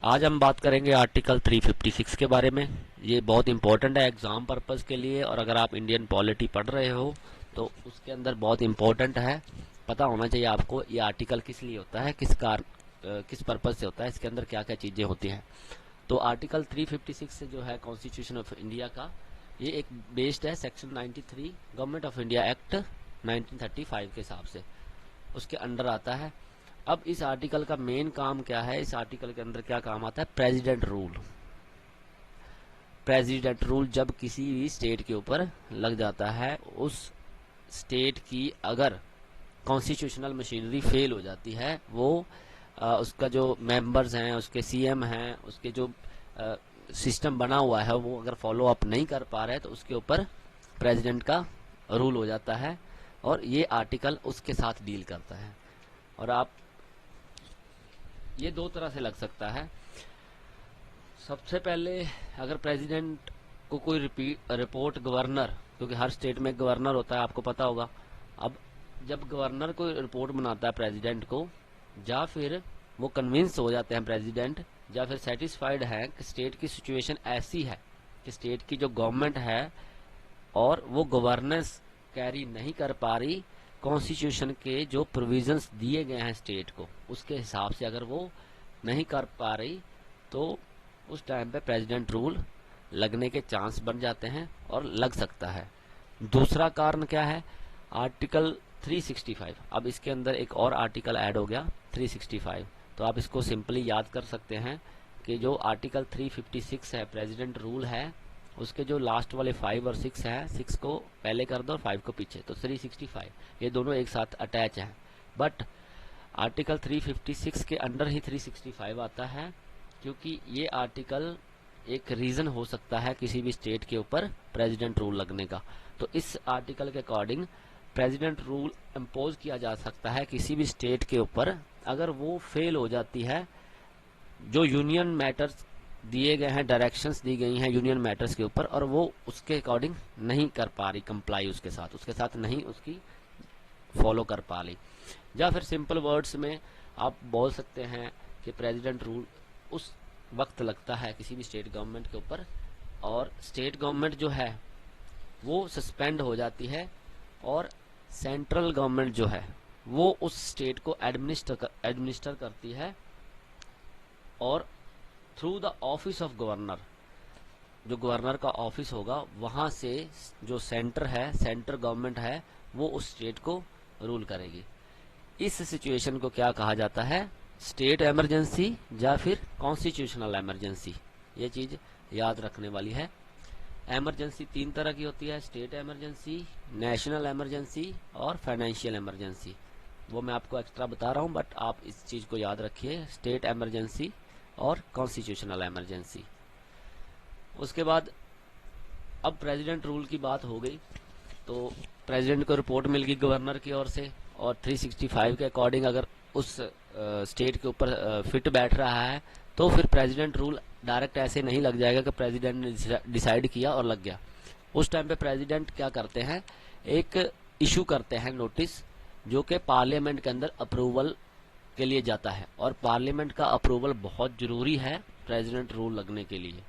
आज हम बात करेंगे आर्टिकल 356 के बारे में। ये बहुत इंपॉर्टेंट है एग्जाम पर्पस के लिए, और अगर आप इंडियन पॉलिटी पढ़ रहे हो तो उसके अंदर बहुत इंपॉर्टेंट है। पता होना चाहिए आपको ये आर्टिकल किस लिए होता है, किस पर्पस से होता है, इसके अंदर क्या क्या चीज़ें होती हैं। तो आर्टिकल 356 से जो है कॉन्स्टिट्यूशन ऑफ इंडिया का, ये एक बेस्ड है section 93 government of India act 1935 के हिसाब से, उसके अंडर आता है। अब इस आर्टिकल का मेन काम क्या है, इस आर्टिकल के अंदर क्या काम आता है, प्रेसिडेंट रूल। प्रेसिडेंट रूल जब किसी भी स्टेट के ऊपर लग जाता है, उस स्टेट की अगर कॉन्स्टिट्यूशनल मशीनरी फेल हो जाती है, वो उसका जो मेंबर्स हैं, उसके सीएम हैं, उसके जो सिस्टम बना हुआ है वो अगर फॉलो अप नहीं कर पा रहे तो उसके ऊपर प्रेसिडेंट का रूल हो जाता है, और ये आर्टिकल उसके साथ डील करता है। और आप ये दो तरह से लग सकता है। सबसे पहले अगर प्रेसिडेंट को कोई रिपोर्ट गवर्नर, क्योंकि हर स्टेट में गवर्नर होता है, आपको पता होगा। अब जब गवर्नर कोई रिपोर्ट बनाता है प्रेसिडेंट को, या फिर वो कन्विंस हो जाते हैं प्रेसिडेंट, या फिर सेटिस्फाइड है कि स्टेट की सिचुएशन ऐसी है कि स्टेट की जो गवर्नमेंट है और वो गवर्नेंस कैरी नहीं कर पा रही, कॉन्स्टिट्यूशन के जो प्रोविजंस दिए गए हैं स्टेट को उसके हिसाब से अगर वो नहीं कर पा रही, तो उस टाइम पे प्रेसिडेंट रूल लगने के चांस बन जाते हैं और लग सकता है। दूसरा कारण क्या है, आर्टिकल 365। अब इसके अंदर एक और आर्टिकल ऐड हो गया 365, तो आप इसको सिंपली याद कर सकते हैं कि जो आर्टिकल 356 है प्रेसिडेंट रूल है, उसके जो लास्ट वाले 5 और 6 है, 6 को पहले कर दो और 5 को पीछे, तो 365 ये दोनों एक साथ अटैच हैं। बट आर्टिकल 356 के अंडर ही 365 आता है, क्योंकि ये आर्टिकल एक रीजन हो सकता है किसी भी स्टेट के ऊपर प्रेसिडेंट रूल लगने का। तो इस आर्टिकल के अकॉर्डिंग प्रेसिडेंट रूल इम्पोज किया जा सकता है किसी भी स्टेट के ऊपर अगर वो फेल हो जाती है, जो यूनियन मैटर्स दिए गए हैं, डायरेक्शंस दी गई हैं यूनियन मैटर्स के ऊपर, और वो उसके अकॉर्डिंग नहीं कर पा रही कंप्लाई, उसके साथ नहीं उसकी फॉलो कर पा रही। या फिर सिंपल वर्ड्स में आप बोल सकते हैं कि प्रेसिडेंट रूल उस वक्त लगता है किसी भी स्टेट गवर्नमेंट के ऊपर, और स्टेट गवर्नमेंट जो है वो सस्पेंड हो जाती है, और सेंट्रल गवर्नमेंट जो है वो उस स्टेट को एडमिनिस्टर करती है, और through the office of governor, जो गवर्नर का ऑफिस होगा वहां से जो सेंटर है, सेंटर गवर्नमेंट है, वो उस स्टेट को रूल करेगी। इस सिचुएशन को क्या कहा जाता है, स्टेट इमरजेंसी या फिर कॉन्स्टिट्यूशनल इमरजेंसी। ये चीज याद रखने वाली है। इमरजेंसी 3 तरह की होती है, स्टेट इमरजेंसी, नेशनल इमरजेंसी और फाइनेंशियल इमरजेंसी। वो मैं आपको एक्स्ट्रा बता रहा हूँ, बट आप इस चीज को याद रखिए, स्टेट इमरजेंसी और कॉन्स्टिट्यूशनल इमरजेंसी। उसके बाद अब प्रेसिडेंट रूल की बात हो गई, तो प्रेसिडेंट को रिपोर्ट मिल गई गवर्नर की ओर से, और 365 के अकॉर्डिंग अगर उस स्टेट के ऊपर फिट बैठ रहा है, तो फिर प्रेसिडेंट रूल डायरेक्ट ऐसे नहीं लग जाएगा कि प्रेसिडेंट ने डिसाइड किया और लग गया। उस टाइम पे प्रेसिडेंट क्या करते हैं, एक इशू करते हैं नोटिस, जो कि पार्लियामेंट के अंदर अप्रूवल के लिए जाता है, और पार्लियामेंट का अप्रूवल बहुत जरूरी है प्रेसिडेंट रूल लगने के लिए।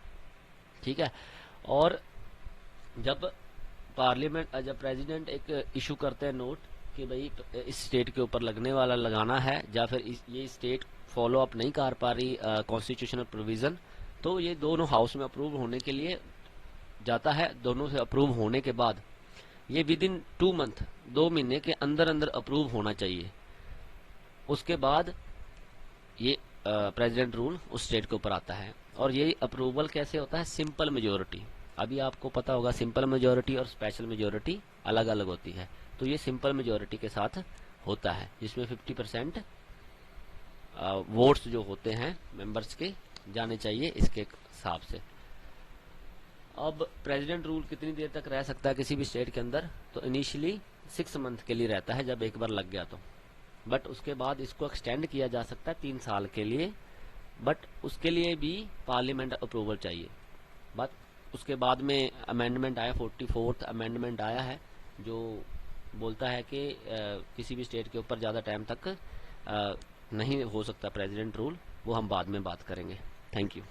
ठीक है। और जब प्रेसिडेंट एक इशू करते हैं नोट कि भाई इस स्टेट के ऊपर लगने वाला लगाना है, या फिर ये स्टेट फॉलो अप नहीं कर पा रही कॉन्स्टिट्यूशनल प्रोविजन, तो ये दोनों हाउस में अप्रूव होने के लिए जाता है। दोनों से अप्रूव होने के बाद ये विद इन 2 मंथ, 2 महीने के अंदर अंदर अप्रूव होना चाहिए। उसके बाद ये प्रेसिडेंट रूल उस स्टेट के ऊपर आता है। और ये अप्रूवल कैसे होता है, सिंपल मेजोरिटी। अभी आपको पता होगा सिंपल मेजोरिटी और स्पेशल मेजोरिटी अलग अलग होती है, तो ये सिंपल मेजोरिटी के साथ होता है, जिसमें 50% वोट्स जो होते हैं मेंबर्स के जाने चाहिए इसके हिसाब से। अब प्रेसिडेंट रूल कितनी देर तक रह सकता है किसी भी स्टेट के अंदर, तो इनिशियली 6 मंथ के लिए रहता है जब एक बार लग गया तो, बट उसके बाद इसको एक्सटेंड किया जा सकता है 3 साल के लिए, बट उसके लिए भी पार्लियामेंट अप्रूवल चाहिए। बट उसके बाद में अमेंडमेंट आया, 44th अमेंडमेंट आया है, जो बोलता है कि किसी भी स्टेट के ऊपर ज़्यादा टाइम तक नहीं हो सकता प्रेसिडेंट रूल, वो हम बाद में बात करेंगे। Thank you.